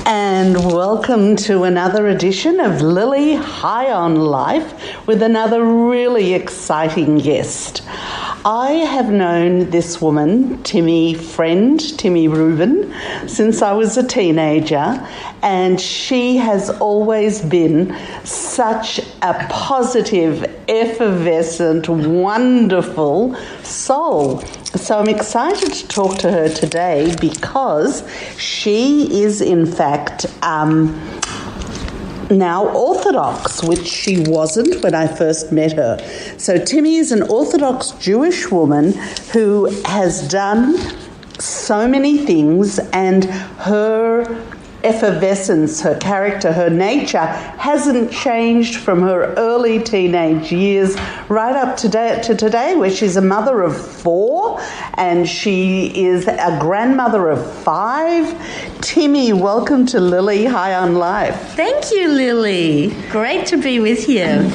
And welcome to another edition of Lily High on Life with another really exciting guest. I have known this woman, Timmy Rubin, since I was a teenager, and she has always been such a positive, effervescent, wonderful soul. So I'm excited to talk to her today because she is in fact now orthodox, which she wasn't when I first met her. So Timmy is an orthodox Jewish woman who has done so many things, and her effervescence, her character, her nature hasn't changed from her early teenage years right up to today, where she's a mother of 4 and she is a grandmother of 5. Timmy, welcome to Lily High on Life. Thank you, Lily. Great to be with you.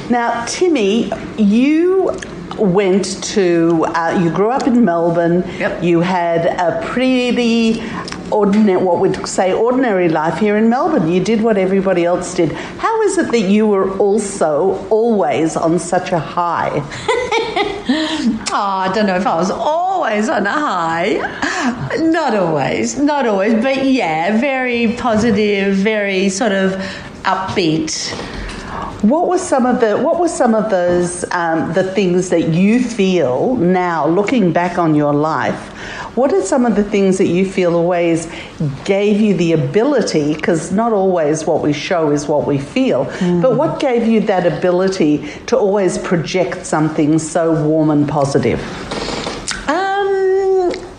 Now, Timmy, you went to, you grew up in Melbourne. Yep. You had a pretty ordinary life here in Melbourne. You did what everybody else did. How is it that you were also always on such a high? I don't know if I was always on a high. Not always, but yeah, very positive, very sort of upbeat. What were some of those the things that you feel now, looking back on your life? What are some of the things that you feel always gave you the ability, because not always what we show is what we feel, but what gave you that ability to always project something so warm and positive?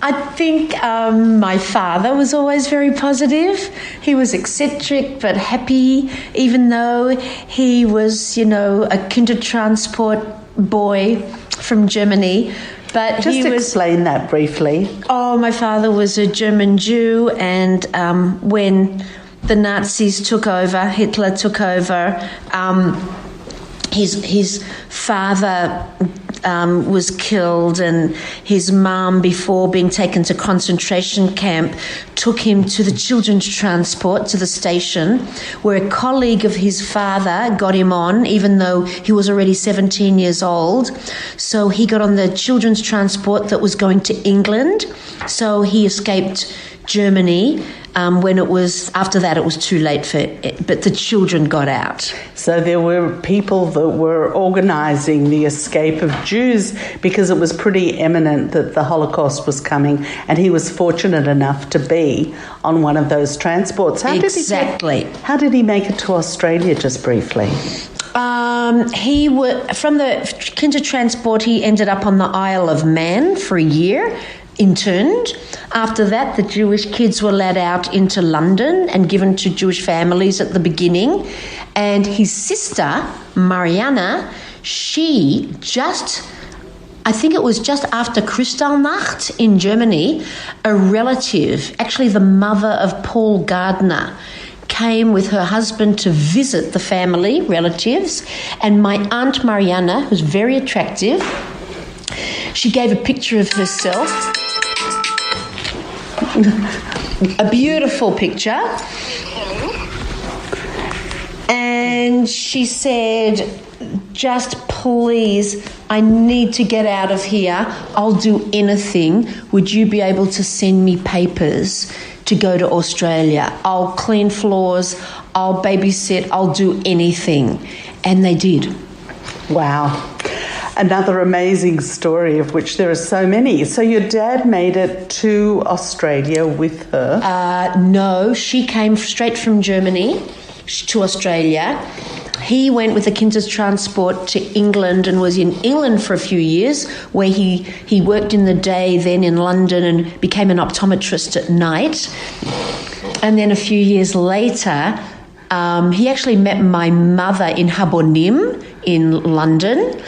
I think my father was always very positive. He was eccentric but happy, even though he was, a Kindertransport boy from Germany. But Just explain that briefly. Oh, my father was a German Jew, and when the Nazis took over, Hitler took over, his father was killed, and his mum, before being taken to concentration camp, took him to the children's transport to the station, where a colleague of his father got him on, even though he was already 17 years old. So he got on the children's transport that was going to England. So he escaped Germany. After that it was too late for it, but the children got out. So there were people that were organising the escape of Jews because it was pretty imminent that the Holocaust was coming, and he was fortunate enough to be on one of those transports. How did he make it to Australia, just briefly? From the Kindertransport, he ended up on the Isle of Man for a year, interned. After that, the Jewish kids were let out into London and given to Jewish families at the beginning. And his sister, Mariana, I think it was just after Kristallnacht in Germany, a relative, actually the mother of Paul Gardner, came with her husband to visit the family, relatives. And my Aunt Mariana, who's very attractive, she gave a picture of herself. A beautiful picture. And she said, just please, I need to get out of here. I'll do anything. Would you be able to send me papers to go to Australia? I'll clean floors, I'll babysit, I'll do anything. And they did. Wow. Another amazing story, of which there are so many. So your dad made it to Australia with her? No, she came straight from Germany to Australia. He went with the Kindertransport to England and was in England for a few years, where he worked in the day, then in London, and became an optometrist at night. And then a few years later, he actually met my mother in Habonim in London.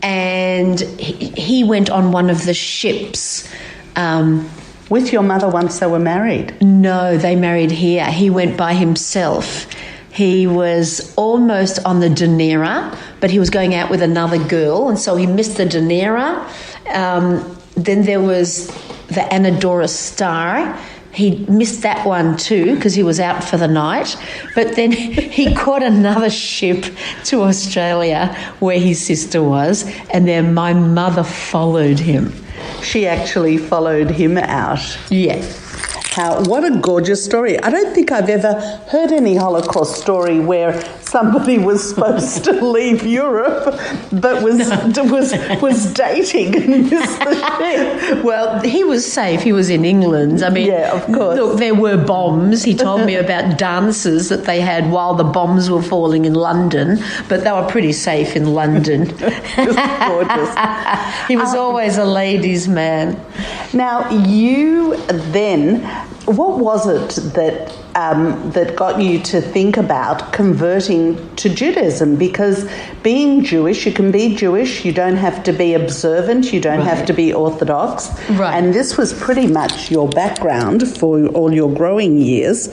And he went on one of the ships. With your mother once they were married? No, they married here. He went by himself. He was almost on the Danera, but he was going out with another girl, and so he missed the Danera. Then there was the Anadora Star, he missed that one too because he was out for the night. But then he caught another ship to Australia where his sister was, and then my mother followed him. She actually followed him out. Yeah. What a gorgeous story. I don't think I've ever heard any Holocaust story where somebody was supposed to leave Europe but was dating and missed the ship. Well, he was safe. He was in England. I mean, yeah, of course. Look, there were bombs. He told me about dances that they had while the bombs were falling in London, but they were pretty safe in London. Just gorgeous. He was always a ladies' man. Now, you then, what was it that that got you to think about converting to Judaism? Because being Jewish, you can be Jewish, you don't have to be observant, you don't have to be orthodox. Right. And this was pretty much your background for all your growing years.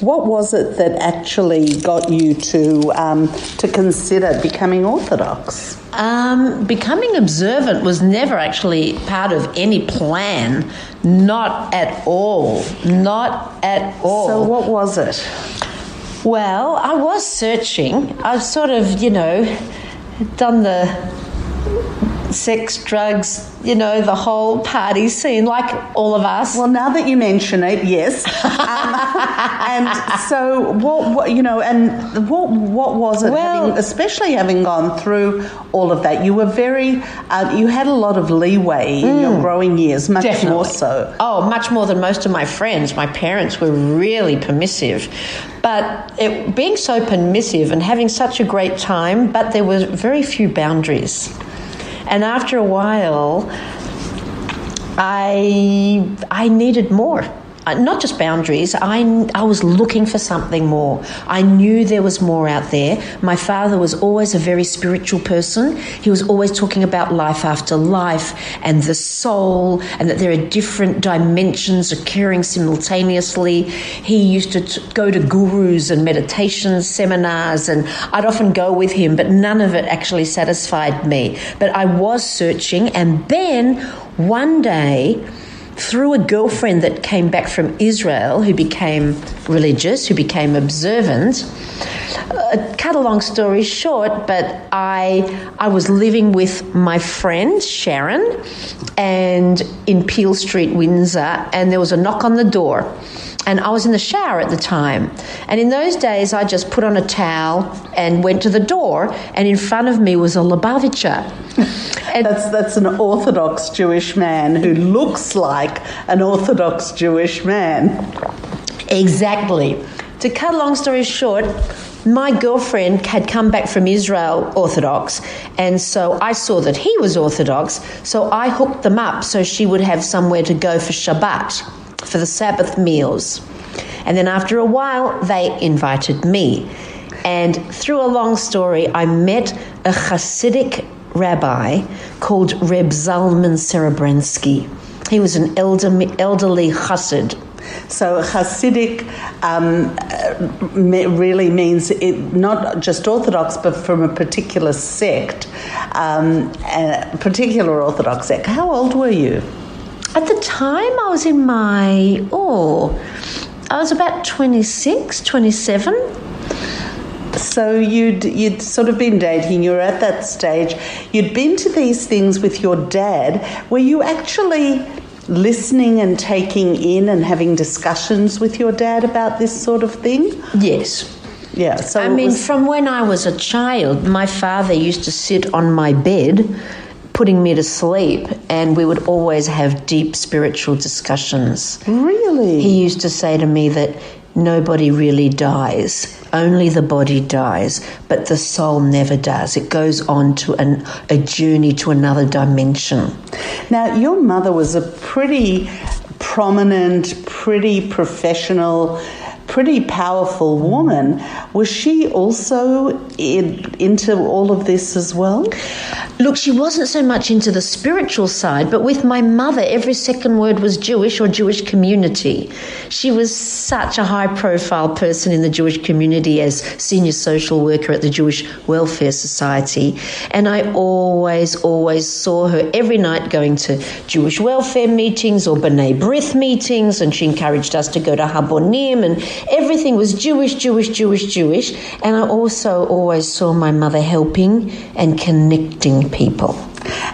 What was it that actually got you to consider becoming orthodox? Becoming observant was never actually part of any plan. Not at all. Not at all. So what was it? Well, I was searching. I've sort of, done the sex, drugs, the whole party scene, like all of us. Well, now that you mention it, yes. And so, what was it? Well, especially having gone through all of that, you were you had a lot of leeway in your growing years, much definitely. more so. Oh, much more than most of my friends. My parents were really permissive. But being so permissive and having such a great time, but there were very few boundaries. And after a while, I needed more. Not just boundaries. I was looking for something more. I knew there was more out there. My father was always a very spiritual person. He was always talking about life after life and the soul, and that there are different dimensions occurring simultaneously. He used to go to gurus and meditation seminars, and I'd often go with him, but none of it actually satisfied me. But I was searching, and then one day, through a girlfriend that came back from Israel, who became religious, who became observant. Cut a long story short, but I was living with my friend Sharon, and in Peel Street, Windsor, and there was a knock on the door. And I was in the shower at the time. And in those days, I just put on a towel and went to the door, and in front of me was a Lubavitcher. And that's an Orthodox Jewish man who looks like an Orthodox Jewish man. Exactly. To cut a long story short, my girlfriend had come back from Israel Orthodox, and so I saw that he was Orthodox, so I hooked them up so she would have somewhere to go for Shabbat, for the Sabbath meals. And then after a while, they invited me. And through a long story, I met a Hasidic rabbi called Reb Zalman Serebrensky. He was an elderly Hasid. So Hasidic really means not just Orthodox, but from a particular sect, a particular Orthodox sect. How old were you? At the time, I was in I was about 26, 27. So you'd sort of been dating, you were at that stage, you'd been to these things with your dad. Were you actually listening and taking in and having discussions with your dad about this sort of thing? Yes. Yeah. So from when I was a child, my father used to sit on my bed putting me to sleep, and we would always have deep spiritual discussions. Really? He used to say to me that nobody really dies. Only the body dies, but the soul never does. It goes on to a journey to another dimension. Now, your mother was a pretty prominent, pretty professional, pretty powerful woman. Was she also into all of this as well? Look, she wasn't so much into the spiritual side, but with my mother, every second word was Jewish or Jewish community. She was such a high-profile person in the Jewish community as senior social worker at the Jewish Welfare Society. And I always saw her every night going to Jewish welfare meetings or B'nai B'rith meetings, and she encouraged us to go to Habonim, and everything was Jewish. And I also always saw my mother helping and connecting people.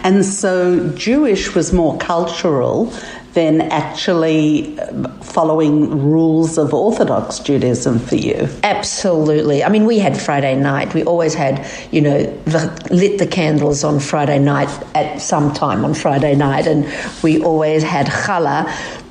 And so Jewish was more cultural than actually following rules of Orthodox Judaism for you. Absolutely. I mean, we had Friday night. We always had, lit the candles on Friday night at some time on Friday night, and we always had challah.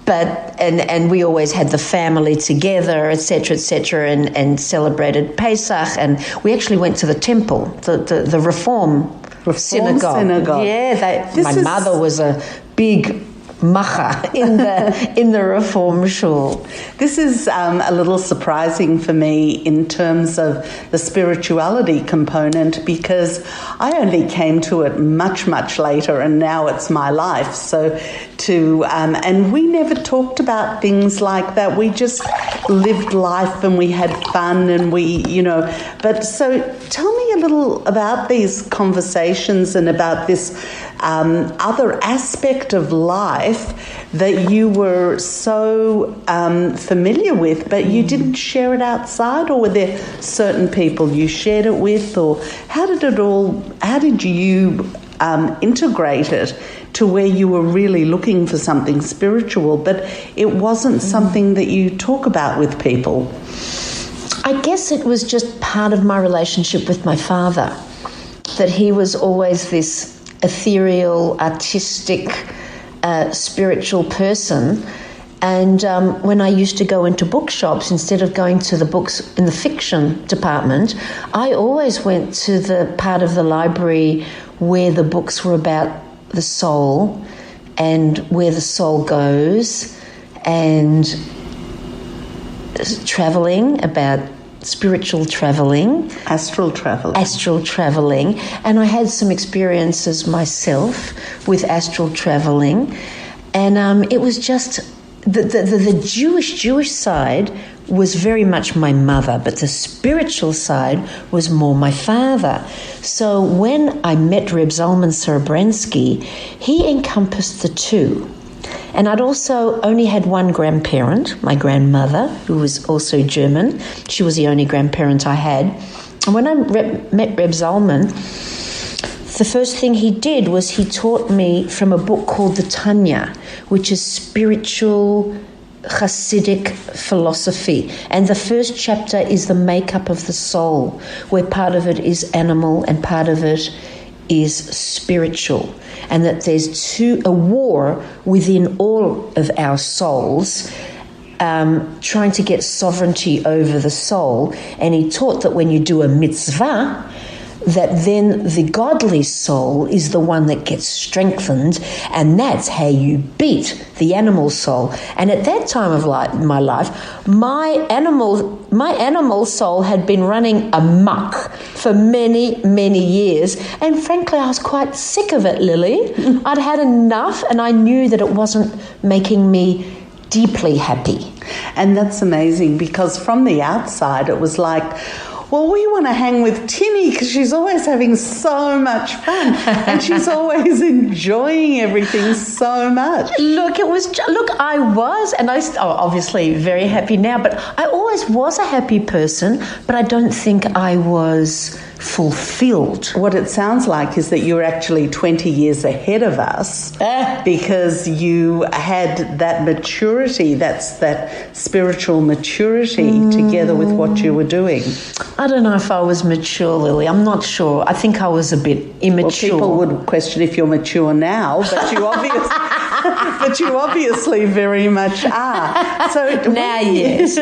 And we always had the family together, etc., and celebrated Pesach. And we actually went to the temple, the Reform synagogue. Yeah, my mother was a big macha in the Reform shul. This is a little surprising for me in terms of the spirituality component, because I only came to it much later, and now it's my life. So and we never talked about things like that. We just lived life and we had fun, and but so tell me a little about these conversations and about this other aspect of life that you were so familiar with, but you didn't share it outside, or were there certain people you shared it with, or how did you integrate it to where you were really looking for something spiritual, but it wasn't something that you talk about with people? I guess it was just part of my relationship with my father, that he was always this ethereal, artistic, spiritual person. And when I used to go into bookshops, instead of going to the books in the fiction department, I always went to the part of the library where the books were about the soul and where the soul goes, and travelling, about spiritual travelling. Astral travelling. And I had some experiences myself with astral travelling. And it was just the Jewish side was very much my mother, but the spiritual side was more my father. So when I met Reb Zalman Serebransky, he encompassed the two. And I'd also only had one grandparent, my grandmother, who was also German. She was the only grandparent I had. And when I met Reb Zalman, the first thing he did was he taught me from a book called the Tanya, which is spiritual Hasidic philosophy. And the first chapter is the makeup of the soul, where part of it is animal and part of it is spiritual. And that there's a war within all of our souls, trying to get sovereignty over the soul. And he taught that when you do a mitzvah, that then the godly soul is the one that gets strengthened, and that's how you beat the animal soul. And at that time of my life, my animal soul had been running amok for many years, and frankly I was quite sick of it, Lily. I'd had enough, and I knew that it wasn't making me deeply happy. And that's amazing, because from the outside it was like, well, we want to hang with Timmy because she's always having so much fun and she's always enjoying everything so much. I was, and I'm obviously very happy now, but I always was a happy person, but I don't think I was fulfilled. What it sounds like is that you're actually 20 years ahead of us because you had that maturity, that's that spiritual maturity together with what you were doing. I don't know if I was mature, Lily. I'm not sure. I think I was a bit immature. Well, people would question if you're mature now, but you obviously very much are. So now, yes.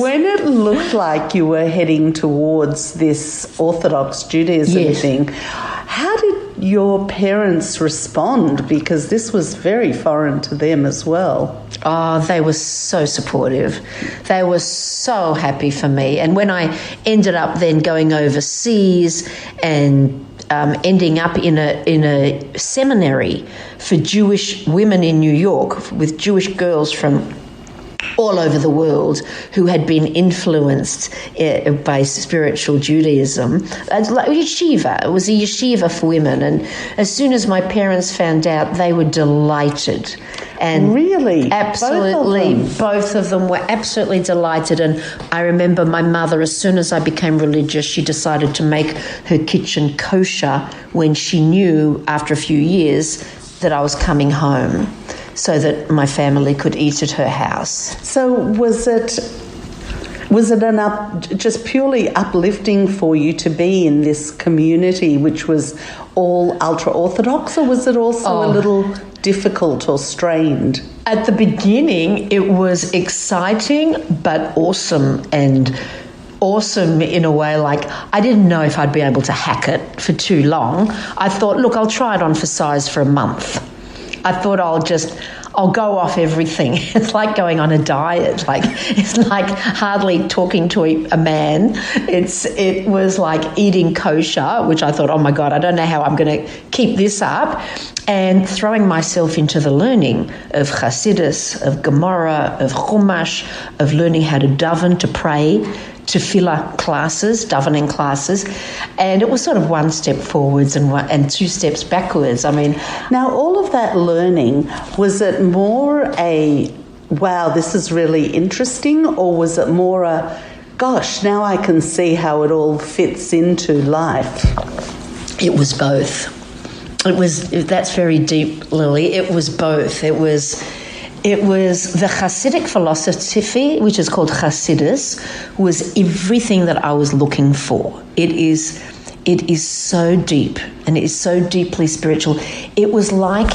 When it looked like you were heading towards this Orthodox Judaism thing, how did your parents respond? Because this was very foreign to them as well. Oh, they were so supportive. They were so happy for me. And when I ended up then going overseas and ending up in a seminary for Jewish women in New York with Jewish girls from all over the world who had been influenced by spiritual Judaism. Like yeshiva. It was a yeshiva for women. And as soon as my parents found out, they were delighted. And really? Absolutely. Both of them were absolutely delighted. And I remember my mother, as soon as I became religious, she decided to make her kitchen kosher when she knew after a few years that I was coming home, so that my family could eat at her house. So was it just purely uplifting for you to be in this community which was all ultra-Orthodox, or was it also a little difficult or strained? At the beginning, it was exciting but awesome, and awesome in a way like I didn't know if I'd be able to hack it for too long. I thought, look, I'll try it on for size for a month. I thought I'll go off everything. It's like going on a diet. It's like hardly talking to a man. It was like eating kosher, which I thought, oh my God, I don't know how I'm going to keep this up. And throwing myself into the learning of Chassidus, of Gemara, of Chumash, of learning how to daven, to pray, tefillah classes, davening classes, and it was sort of one step forwards and two steps backwards. I mean, now all of that learning, was it more a, wow, this is really interesting, or was it more a, gosh, now I can see how it all fits into life? It was both. That's very deep, Lily. It was both. It was the Hasidic philosophy, which is called Hasidus, was everything that I was looking for. It is so deep, and it is so deeply spiritual. It was like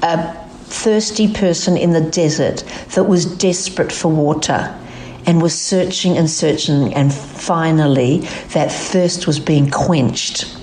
a thirsty person in the desert that was desperate for water and was searching and searching, and finally that thirst was being quenched.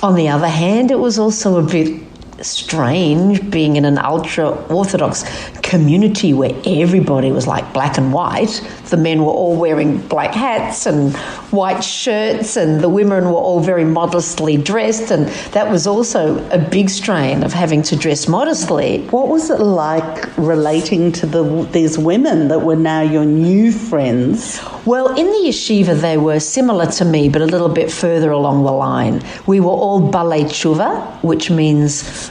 On the other hand, it was also a bit strange being in an ultra-Orthodox community where everybody was like black and white. The men were all wearing black hats and white shirts, and the women were all very modestly dressed, and that was also a big strain of having to dress modestly. What was it like relating to these women that were now your new friends? Well, in the yeshiva they were similar to me, but a little bit further along the line. We were all balei tshuva, which means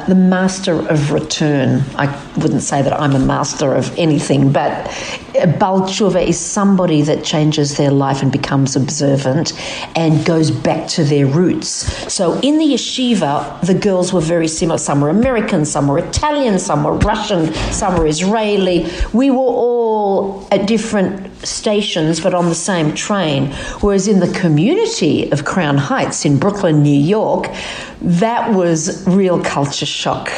the master of return. I wouldn't say that I'm a master of anything, but Bal Tshuva is somebody that changes their life and becomes observant and goes back to their roots. So in the yeshiva, the girls were very similar. Some were American, some were Italian, some were Russian, some were Israeli. We were all at different stations but on the same train. Whereas in the community of Crown Heights in Brooklyn, New York, that was real culture shock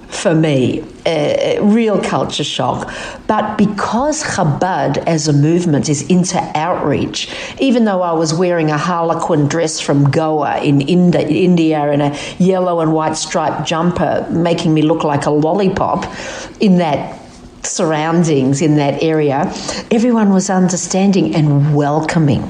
for me, real culture shock. But because Chabad as a movement is into outreach, even though I was wearing a harlequin dress from Goa in India and a yellow and white striped jumper, making me look like a lollipop in that surroundings in that area, everyone was understanding and welcoming.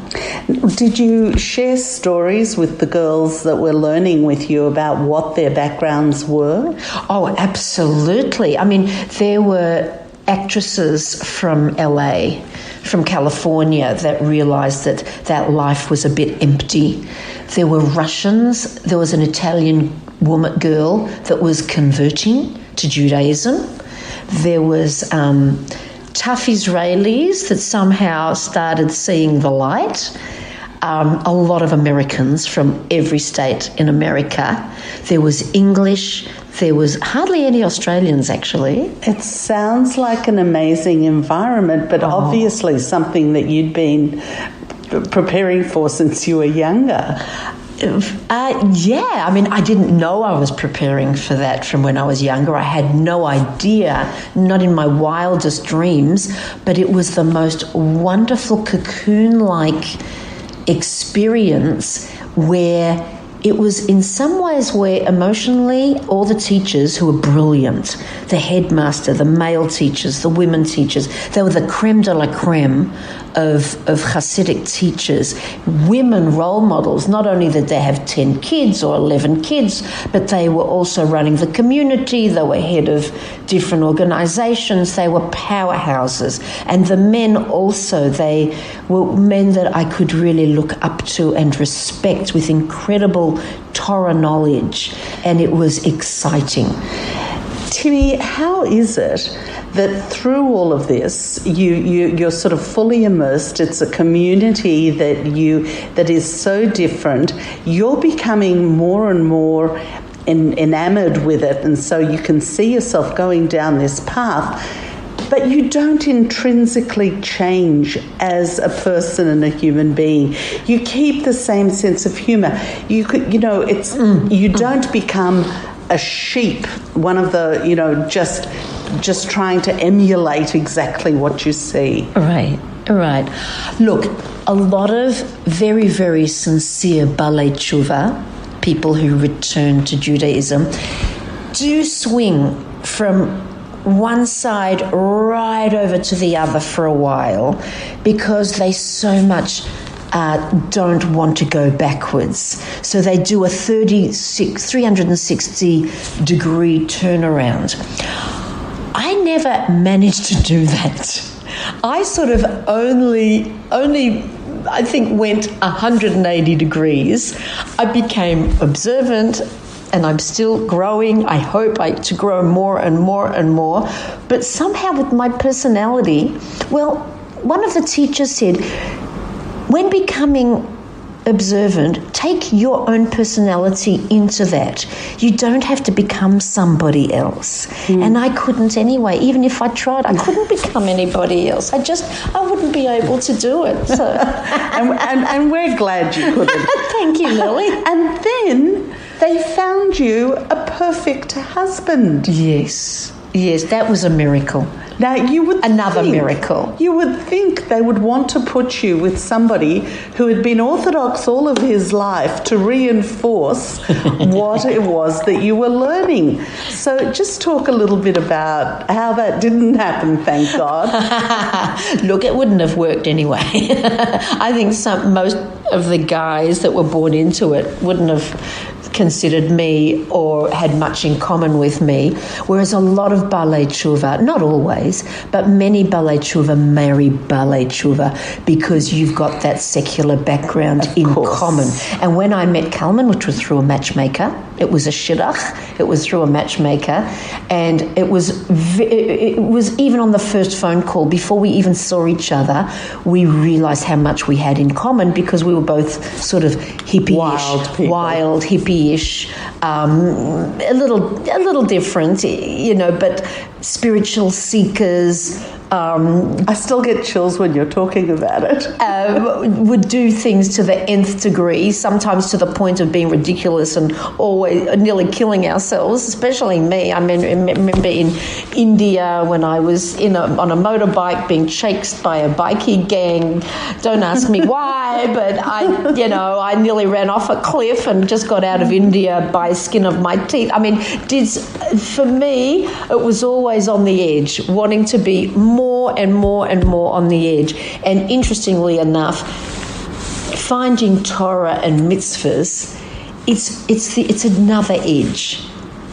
Did you share stories with the girls that were learning with you about what their backgrounds were? Oh, absolutely. I mean, there were actresses from LA, from California, that realised that life was a bit empty. There were Russians. There was an Italian girl that was converting to Judaism. There was tough Israelis that somehow started seeing the light. A lot of Americans from every state in America. There was English. There was hardly any Australians, actually. It sounds like an amazing environment, but obviously something that you'd been preparing for since you were younger. Yeah, I mean, I didn't know I was preparing for that from when I was younger. I had no idea, not in my wildest dreams, but it was the most wonderful cocoon-like experience where it was in some ways where emotionally all the teachers who were brilliant, the headmaster, the male teachers, the women teachers, they were the creme de la creme of Hasidic teachers, women role models. Not only did they have 10 kids or 11 kids, but they were also running the community. They were head of different organizations. They were powerhouses. And the men also, they were men that I could really look up to and respect with incredible Torah knowledge. And it was exciting. Timmy, how is it that through all of this, you're sort of fully immersed? It's a community that is so different. You're becoming more and more enamored with it, and so you can see yourself going down this path. But you don't intrinsically change as a person and a human being. You keep the same sense of humour. You don't become a sheep, one of the, just trying to emulate exactly what you see. Right. Look, a lot of very, very sincere Balei Tshuva, people who return to Judaism, do swing from one side right over to the other for a while because they so much don't want to go backwards. So they do a 360-degree turnaround. I never managed to do that. I sort of only I think went 180 degrees. I became observant, and I'm still growing. I hope to grow more and more and more. But somehow with my personality, well, one of the teachers said, when becoming observant, take your own personality into that. You don't have to become somebody else. And I couldn't anyway. Even if I tried, I couldn't become anybody else. I wouldn't be able to do it. So. and we're glad you couldn't. Thank you, Lily. And then they found you a perfect husband. Yes, that was a miracle. Now, miracle. You would think they would want to put you with somebody who had been Orthodox all of his life to reinforce what it was that you were learning. So just talk a little bit about how that didn't happen, thank God. Look, it wouldn't have worked anyway. I think most of the guys that were born into it wouldn't have considered me or had much in common with me, whereas a lot of Balei Tshuva, not always, but many Balei Tshuva marry Balei Tshuva because you've got that secular background in common. And when I met Kalman, which was through a matchmaker, it was a shidduch, it was through a matchmaker, and it was even on the first phone call, before we even saw each other, we realised how much we had in common because we were both sort of hippie-ish, wild hippie-ish, a little different, but spiritual seekers. I still get chills when you're talking about it. Would do things to the nth degree, sometimes to the point of being ridiculous and always nearly killing ourselves, especially me. I remember in India when I was on a motorbike being chased by a bikie gang. Don't ask me why, but I nearly ran off a cliff and just got out of India by skin of my teeth. For me, it was always on the edge, wanting to be more and more and more on the edge. And interestingly enough, finding Torah and mitzvahs, it's another edge,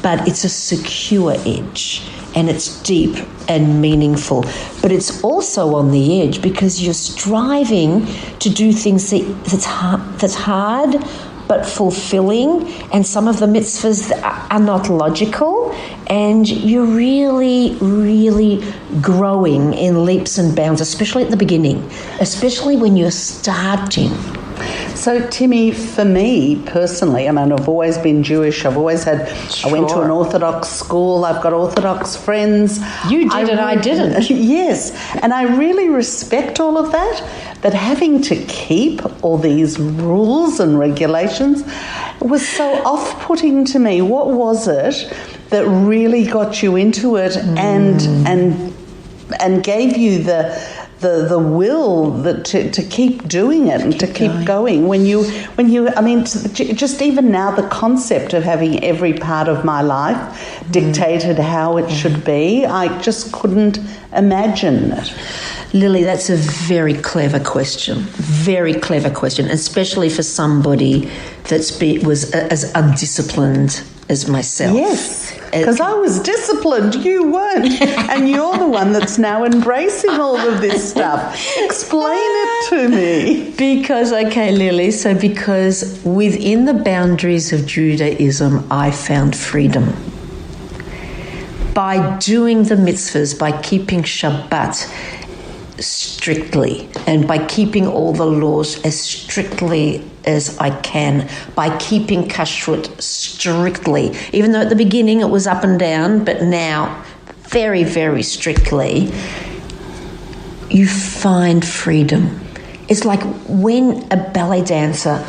but it's a secure edge, and it's deep and meaningful. But it's also on the edge because you're striving to do things that's hard but fulfilling, and some of the mitzvahs are not logical, and you're really, really growing in leaps and bounds, especially at the beginning, especially when you're starting. So, Timmy, for me personally, I've always been Jewish. I went to an Orthodox school. I've got Orthodox friends. You did and I didn't. Yes, and I really respect all of that. But having to keep all these rules and regulations was so off-putting to me. What was it that really got you into it and gave you the will to keep doing it and to keep going. When you, I mean, just even now, the concept of having every part of my life dictated how it should be, I just couldn't imagine it. Lily, that's a very clever question. Very clever question, especially for somebody was as undisciplined as myself. Yes, because I was disciplined, you weren't. And you're the one that's now embracing all of this stuff. Explain it to me. Because within the boundaries of Judaism, I found freedom. By doing the mitzvahs, by keeping Shabbat strictly, and by keeping all the laws as strictly as I can, by keeping kashrut strictly, even though at the beginning it was up and down, but now very, very strictly, you find freedom. It's like when a ballet dancer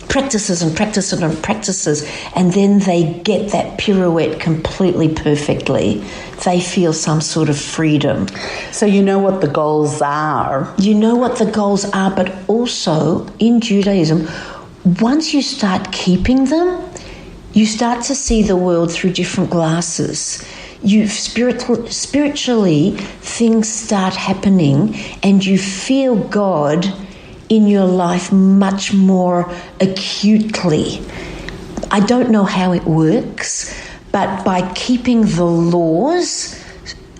practices and practices and practices, and then they get that pirouette completely perfectly, they feel some sort of freedom. So you know what the goals are. You know what the goals are, but also in Judaism, once you start keeping them, you start to see the world through different glasses. Spiritually, things start happening, and you feel God in your life much more acutely. I don't know how it works, but by keeping the laws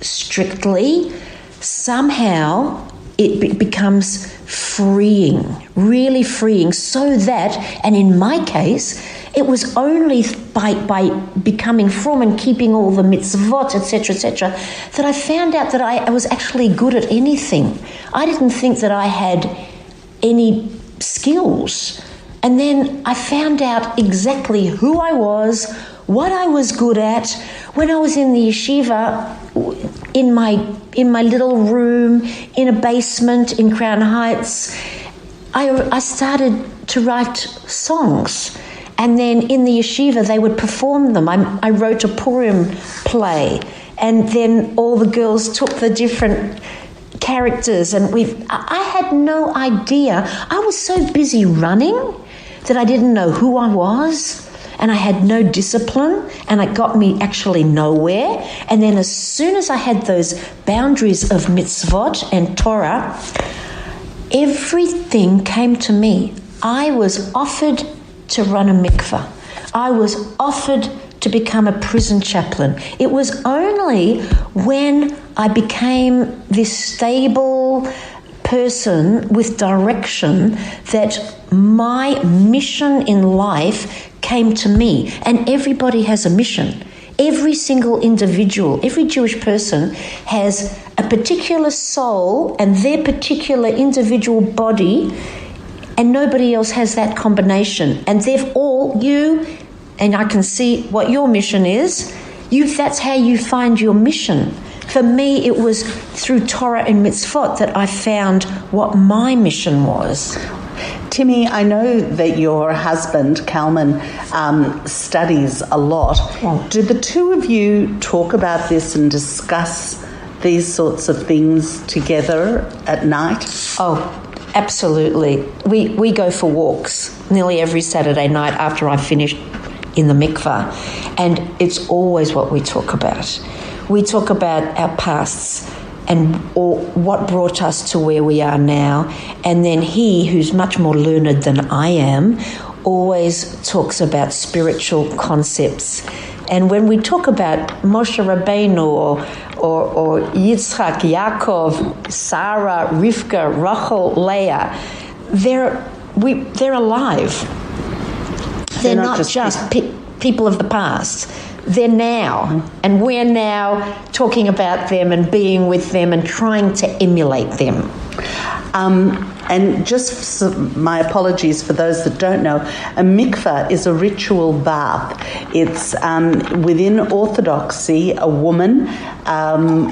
strictly, somehow it becomes freeing, really freeing, so that, and in my case, it was only by becoming from and keeping all the mitzvot, etc., that I found out that I was actually good at anything. I didn't think that I had any skills. And then I found out exactly who I was, what I was good at. When I was in the yeshiva, in my little room, in a basement in Crown Heights, I started to write songs. And then in the yeshiva, they would perform them. I wrote a Purim play. And then all the girls took the different characters, and I had no idea. I was so busy running that I didn't know who I was, and I had no discipline, and it got me actually nowhere. And then as soon as I had those boundaries of mitzvot and Torah, everything came to me. I was offered to run a mikvah. I was offered to become a prison chaplain. It was only when I became this stable person with direction that my mission in life came to me. And everybody has a mission. Every single individual, every Jewish person has a particular soul and their particular individual body, and nobody else has that combination. And they've all, and I can see what your mission is. That's how you find your mission. For me, it was through Torah and mitzvot that I found what my mission was. Timmy, I know that your husband, Kalman, studies a lot. Oh. Do the two of you talk about this and discuss these sorts of things together at night? Oh, absolutely. We go for walks nearly every Saturday night after I finish in the mikvah, and it's always what we talk about. We talk about our pasts or what brought us to where we are now, and then he, who's much more learned than I am, always talks about spiritual concepts. And when we talk about Moshe Rabbeinu or Yitzchak, Yaakov, Sarah, Rivka, Rachel, Leah, they're alive. They're not just people of the past. They're now, and we're now talking about them and being with them and trying to emulate them. And just my apologies for those that don't know, a mikvah is a ritual bath. It's within orthodoxy, a woman,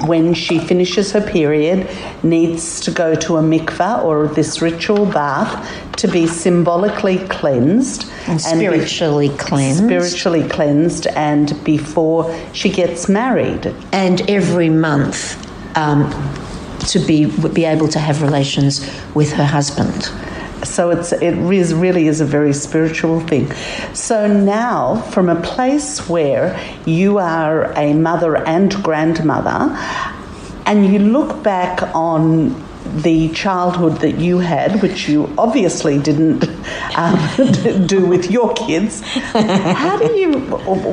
when she finishes her period, needs to go to a mikvah or this ritual bath to be symbolically cleansed. And spiritually cleansed. Spiritually cleansed, and before she gets married. And every month, to be able to have relations with her husband. So really is a very spiritual thing. So now, from a place where you are a mother and grandmother, and you look back on the childhood that you had, which you obviously didn't do with your kids,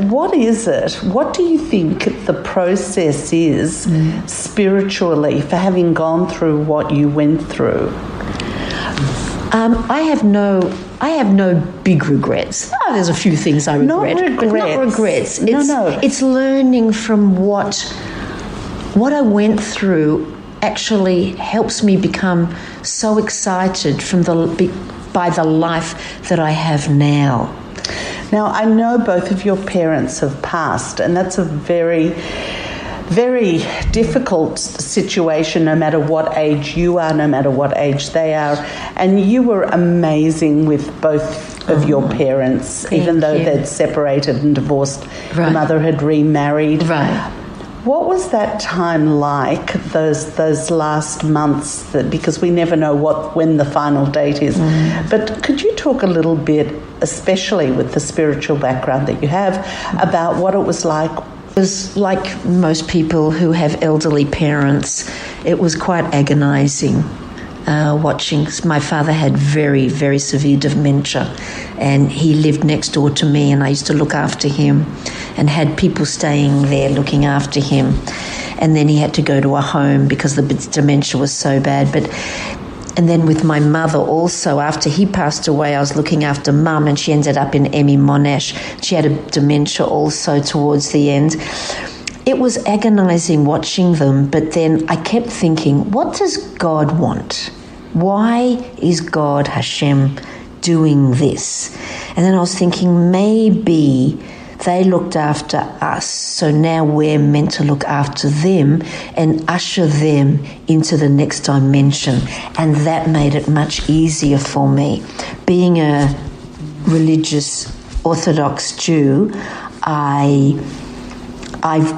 what is it? What do you think the process is spiritually for having gone through what you went through? I have no big regrets. Oh, there's a few things I regret. But not regrets. It's learning from what I went through actually helps me become so excited by the life that I have now. Now, I know both of your parents have passed, and that's a very, very difficult situation, no matter what age you are, no matter what age they are. And you were amazing with both of your parents, even though they'd separated and divorced. Right. The mother had remarried. Right. What was that time like, those last months, because we never know when the final date is. But could you talk a little bit, especially with the spiritual background that you have, about what it was like? It was like most people who have elderly parents. It was quite agonising watching. My father had very, very severe dementia, and he lived next door to me, and I used to look after him and had people staying there looking after him. And then he had to go to a home because the dementia was so bad. And then with my mother also, after he passed away, I was looking after Mum, and she ended up in Emmy Monash. She had a dementia also towards the end. It was agonising watching them, but then I kept thinking, what does God want? Why is God, Hashem, doing this? And then I was thinking, maybe they looked after us, so now we're meant to look after them and usher them into the next dimension. And that made it much easier for me. Being a religious Orthodox Jew, I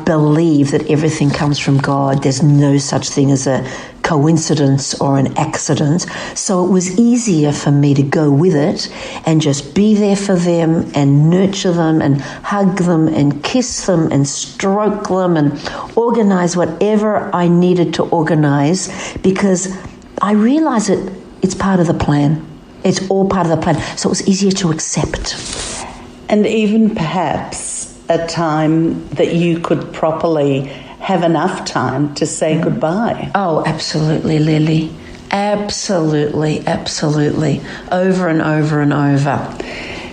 believe that everything comes from God. There's no such thing as a coincidence or an accident. So it was easier for me to go with it and just be there for them and nurture them and hug them and kiss them and stroke them and organise whatever I needed to organise, because I realise it's part of the plan. It's all part of the plan. So it was easier to accept. And even perhaps a time that you could properly have enough time to say goodbye. Oh, absolutely, Lily. Absolutely, absolutely. Over and over and over.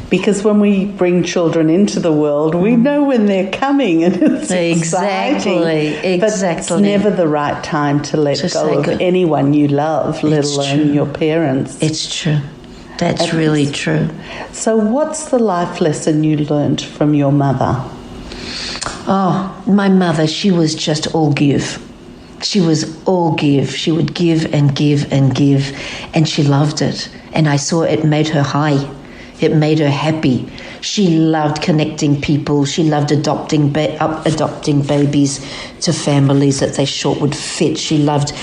Because when we bring children into the world, we know when they're coming, and it's exciting. Exactly. But it's never the right time to let go of anyone you love, let alone your parents. It's true. That's really true. So what's the life lesson you learned from your mother? Oh, my mother, she was just all give. She was all give. She would give and give and give, and she loved it. And I saw it made her high. It made her happy. She loved connecting people. She loved adopting babies to families that they thought would fit. She loved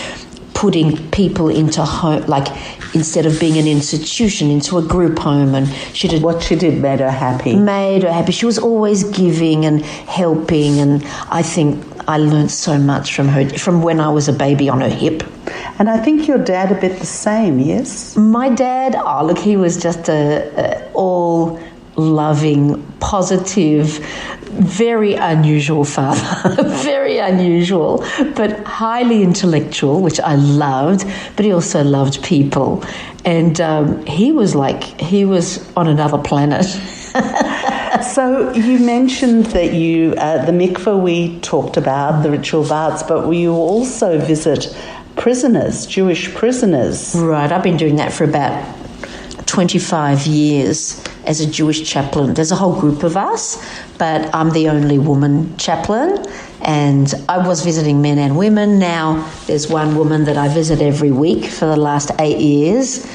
putting people into home, like instead of being an institution, into a group home. And she did what she did made her happy. Made her happy. She was always giving and helping, and I think I learned so much from her, from when I was a baby on her hip. And I think your dad a bit the same, yes? My dad, look, he was just a all-loving, positive, very unusual father. Very unusual, but highly intellectual, which I loved, but he also loved people. And he was on another planet. So you mentioned that you, the mikveh we talked about, the ritual baths, but you also visit prisoners, Jewish prisoners. Right, I've been doing that for about 25 years as a Jewish chaplain. There's a whole group of us, but I'm the only woman chaplain, and I was visiting men and women. Now there's one woman that I visit every week for the last 8 years,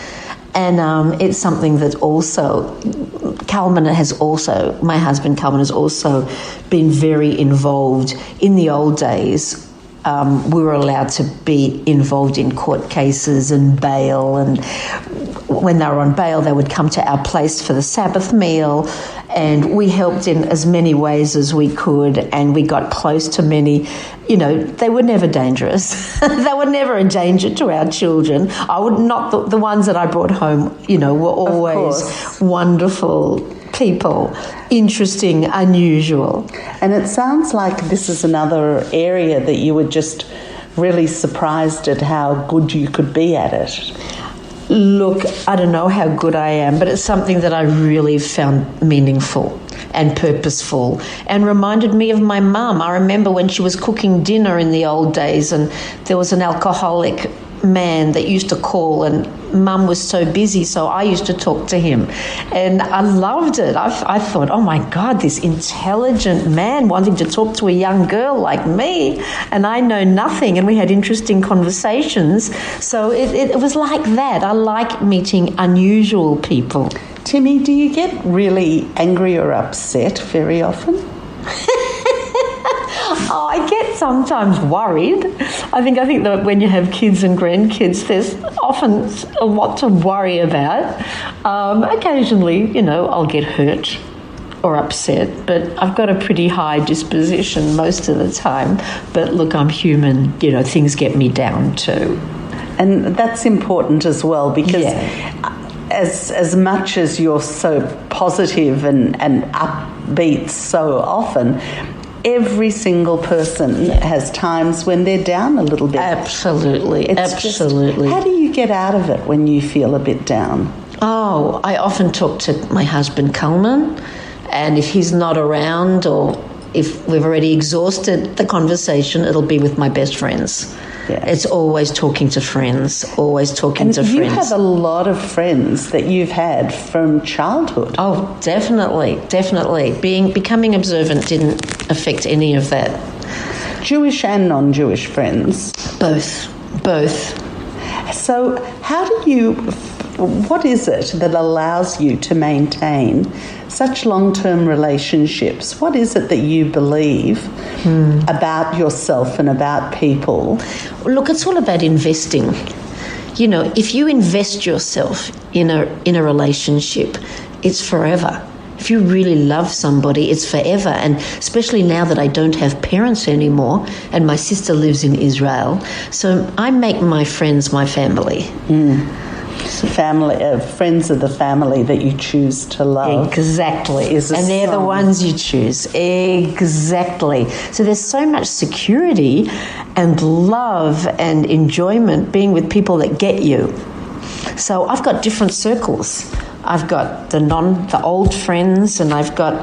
and it's something that also my husband Kalman has also been very involved in the old days. we were allowed to be involved in court cases and bail, and when they were on bail they would come to our place for the Sabbath meal, and we helped in as many ways as we could, and we got close to many. You know, they were never dangerous. They were never a danger to our children. I would not, the ones that I brought home, you know, were always wonderful people, interesting, unusual. And it sounds like this is another area that you were just really surprised at how good you could be at it. Look, I don't know how good I am, but it's something that I really found meaningful and purposeful and reminded me of my mum. I remember when she was cooking dinner in the old days, and there was an alcoholic man that used to call, and Mum was so busy, so I used to talk to him, and I loved it. I thought, oh my God, this intelligent man wanting to talk to a young girl like me, and I know nothing, and we had interesting conversations. So it was like that. I like meeting unusual people. Timmy, do you get really angry or upset very often? Oh, I get sometimes worried. I think that when you have kids and grandkids, there's often a lot to worry about. Occasionally, you know, I'll get hurt or upset, but I've got a pretty high disposition most of the time. But look, I'm human. You know, things get me down too. And that's important as well, because as much as you're so positive and upbeat so often, every single person has times when they're down a little bit. Absolutely, absolutely. How do you get out of it when you feel a bit down? Oh, I often talk to my husband, Coleman, and if he's not around, or if we've already exhausted the conversation, it'll be with my best friends. Yeah. It's always talking to friends, always talking to friends. You have a lot of friends that you've had from childhood. Oh, definitely, definitely. Becoming observant didn't affect any of that. Jewish and non-Jewish friends? Both. So what is it that allows you to maintain such long-term relationships? What is it that you believe about yourself and about people? Look, it's all about investing. You know, if you invest yourself in a relationship, it's forever. If you really love somebody, it's forever. And especially now that I don't have parents anymore and my sister lives in Israel, so I make my friends my family. Friends of the family that you choose to love. Exactly. And they're the ones you choose. Exactly. So there's so much security and love and enjoyment being with people that get you. So I've got different circles. I've got the old friends, and I've got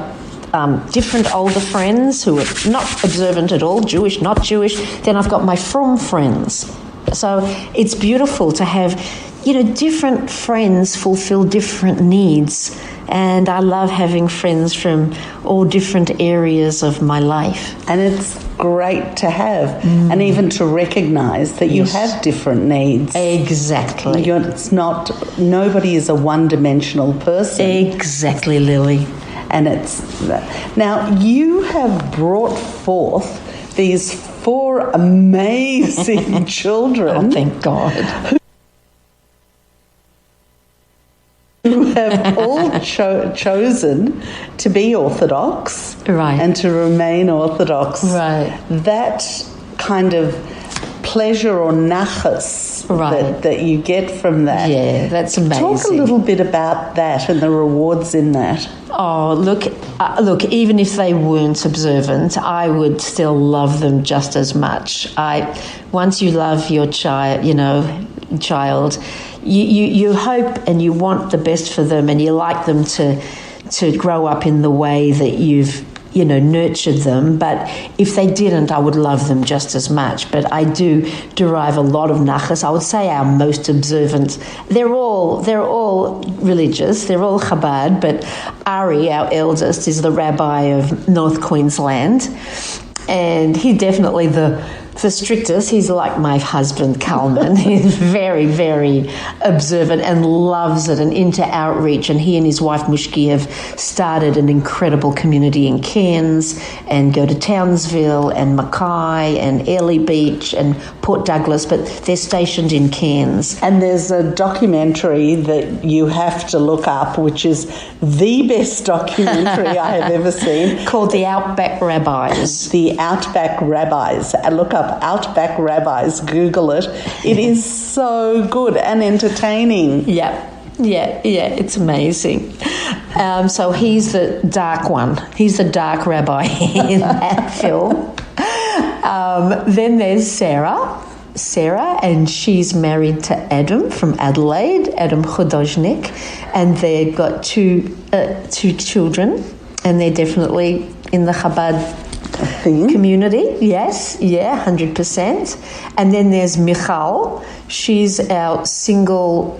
different older friends who are not observant at all, Jewish, not Jewish. Then I've got my frum friends. So it's beautiful to have, you know, different friends fulfill different needs. And I love having friends from all different areas of my life. And it's great to have, and even to recognise that you have different needs. Exactly. Nobody is a one-dimensional person. Exactly, Lily. And now you have brought forth these 4 amazing children. Oh, thank God. Who have all chosen to be Orthodox, right, and to remain Orthodox. Right. That kind of pleasure or nachas that you get from that. Yeah, that's amazing. Talk a little bit about that and the rewards in that. Oh, look, even if they weren't observant, I would still love them just as much. Once you love your child, you hope and you want the best for them, and you like them to grow up in the way that you've nurtured them. But if they didn't, I would love them just as much. But I do derive a lot of nachas. I would say our most observant, they're all religious, they're all Chabad, but Ari, our eldest, is the rabbi of North Queensland, and he's definitely the the strictest. He's like my husband, Kalman. He's very, very observant and loves it and into outreach. And he and his wife, Mushki, have started an incredible community in Cairns and go to Townsville and Mackay and Airlie Beach and Port Douglas, but they're stationed in Cairns. And there's a documentary that you have to look up, which is the best documentary I have ever seen. Called The Outback Rabbis. The Outback Rabbis. Look up Outback Rabbis, Google it. It is so good and entertaining. Yeah, it's amazing. So he's the dark one. He's the dark rabbi in that film. Then there's Sarah, and she's married to Adam from Adelaide, Adam Chodoznik, and they've got two children, and they're definitely in the Chabad community. Yes, 100%. And then there's Michal. She's our single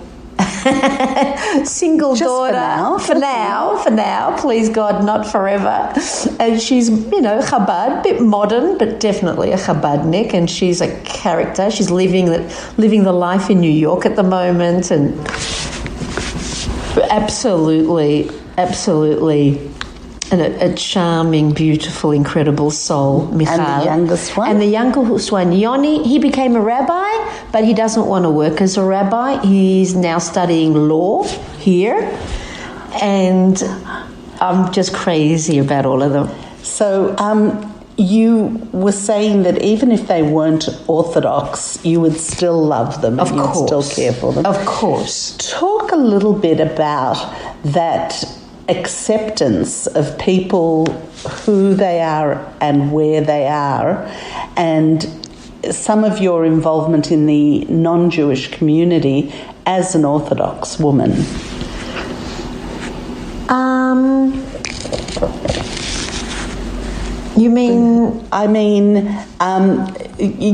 daughter for now, please God, not forever. And she's, Chabad, a bit modern, but definitely a Chabadnik, and she's a character. She's living the life in New York at the moment, and absolutely a charming, beautiful, incredible soul, Michal. And the youngest one? And the youngest one, Yoni, he became a rabbi, but he doesn't want to work as a rabbi. He's now studying law here, and I'm just crazy about all of them. So you were saying that even if they weren't Orthodox, you would still love them and you'd still care for them. Of course. Talk a little bit about that acceptance of people, who they are and where they are, and some of your involvement in the non-Jewish community as an Orthodox woman. You mean? I mean,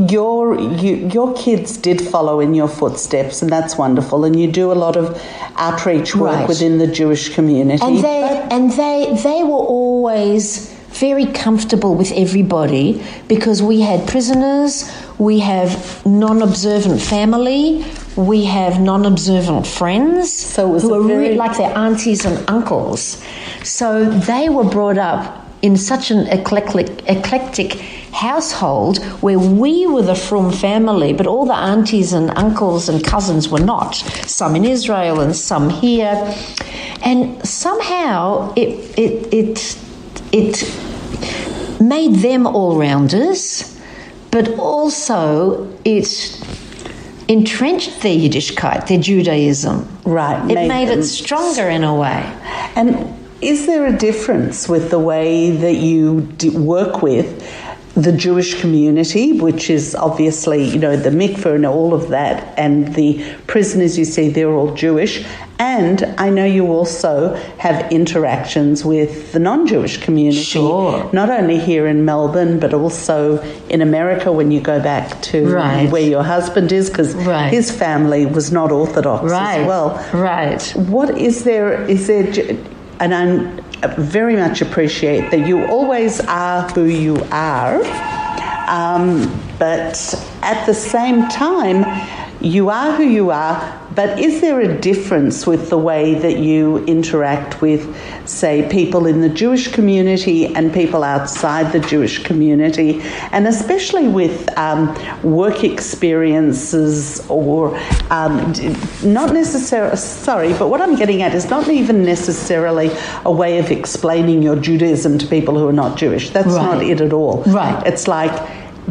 your kids did follow in your footsteps, and that's wonderful. And you do a lot of outreach work within the Jewish community. And they were always very comfortable with everybody, because we had prisoners, we have non-observant family, we have non-observant friends, so it was who are really like their aunties and uncles. So they were brought up in such an eclectic household, where we were the Frum family, but all the aunties and uncles and cousins were not. Some in Israel and some here, and somehow it made them all-rounders, but also it entrenched their Yiddishkeit, their Judaism. Right. It made it stronger in a way. And is there a difference with the way that you work with the Jewish community, which is obviously, the Mikvah and all of that, and the prisoners you see, they're all Jewish, and I know you also have interactions with the non-Jewish community. Sure. Not only here in Melbourne, but also in America when you go back to where your husband is, because his family was not Orthodox as well. Right. What is there, and I very much appreciate that you always are who you are, but at the same time, you are who you are, but is there a difference with the way that you interact with, say, people in the Jewish community and people outside the Jewish community, and especially with work experiences or not necessarily, but what I'm getting at is not even necessarily a way of explaining your Judaism to people who are not Jewish. That's not it at all. Right. It's like,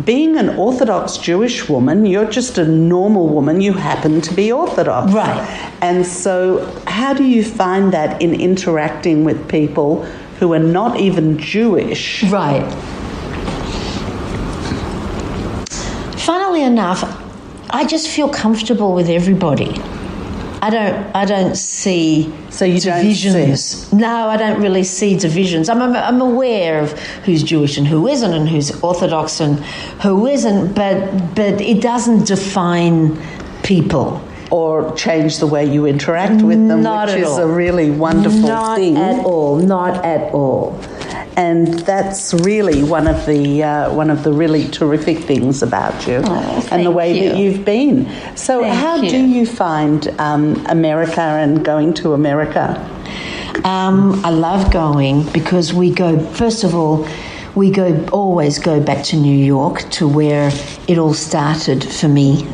being an Orthodox Jewish woman, you're just a normal woman. You happen to be Orthodox. Right. And so how do you find that in interacting with people who are not even Jewish? Right. Funnily enough, I just feel comfortable with everybody. I don't see divisions. No, I don't really see divisions. I'm aware of who's Jewish and who isn't, and who's Orthodox and who isn't, but it doesn't define people. Or change the way you interact with them, which is a really wonderful thing. Not at all. And that's really one of the really terrific things about you, and the way that you've been. So how do you find America and going to America? I love going because we go, first of all, always go back to New York, to where it all started for me,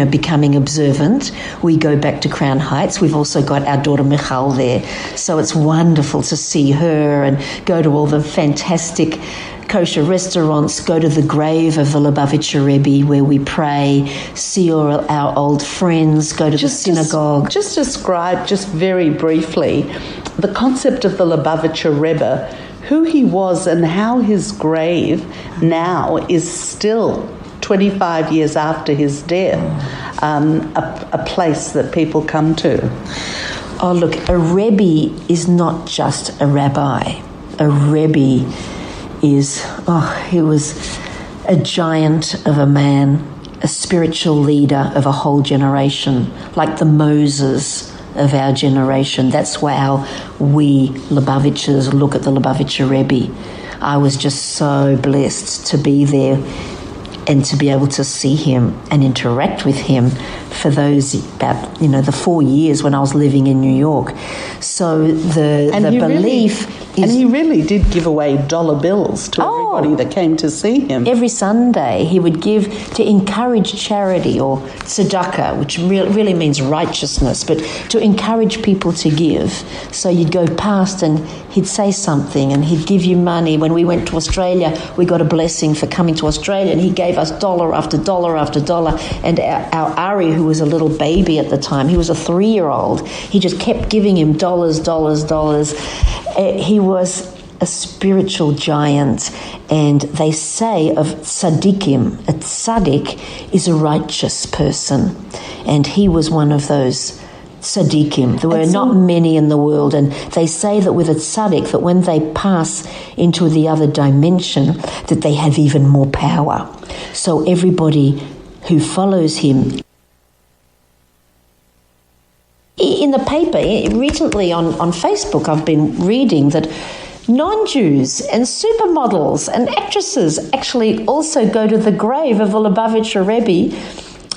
becoming observant. We go back to Crown Heights. We've also got our daughter Michal there. So it's wonderful to see her and go to all the fantastic kosher restaurants, go to the grave of the Lubavitcher Rebbe where we pray, see all our old friends, go to the synagogue. Just describe, just very briefly, the concept of the Lubavitcher Rebbe, who he was and how his grave now is still 25 years after his death, a place that people come to. Oh, look, a Rebbe is not just a rabbi. A Rebbe is, he was a giant of a man, a spiritual leader of a whole generation, like the Moses of our generation. That's how we Lubavitchers look at the Lubavitcher Rebbe. I was just so blessed to be there and to be able to see him and interact with him for those about, the 4 years when I was living in New York. So the belief is... And he really did give away dollar bills to everybody that came to see him. Every Sunday he would give to encourage charity, or tzedakah, which really means righteousness, but to encourage people to give. So you'd go past and he'd say something and he'd give you money. When we went to Australia, we got a blessing for coming to Australia, and he gave us dollar after dollar after dollar. And our Ari, who was a little baby at the time, he was a 3-year-old, he just kept giving him dollars. He was a spiritual giant, and they say of tzaddikim, a tzaddik is a righteous person, and he was one of those tzaddikim. There were not many in the world, and they say that with a tzaddik, that when they pass into the other dimension, that they have even more power. So everybody who follows him... In the paper, recently on Facebook, I've been reading that non-Jews and supermodels and actresses actually also go to the grave of the Lubavitcher Rebbe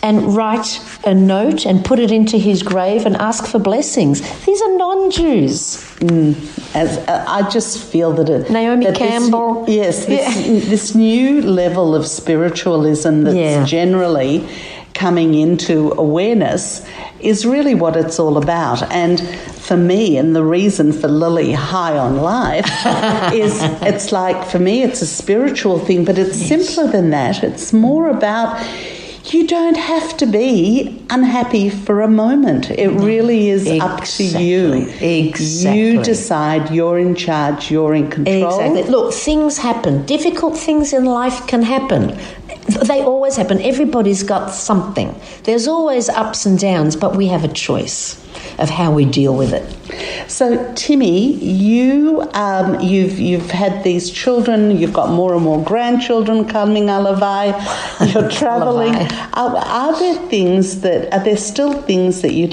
and write a note and put it into his grave and ask for blessings. These are non-Jews. I just feel that... Naomi Campbell. This new level of spiritualism that's generally coming into awareness is really what it's all about. And for me, and the reason for Lily High on Life is, it's like, for me, it's a spiritual thing, but it's simpler than that. It's more about, you don't have to be unhappy for a moment. It really is up to you. Exactly. You decide, you're in charge, you're in control. Exactly. Look, things happen. Difficult things in life can happen. They always happen. Everybody's got something. There's always ups and downs, but we have a choice of how we deal with it. So, Timmy, you've had these children. You've got more and more grandchildren coming. Alavai, you're traveling. Are there still things that you'd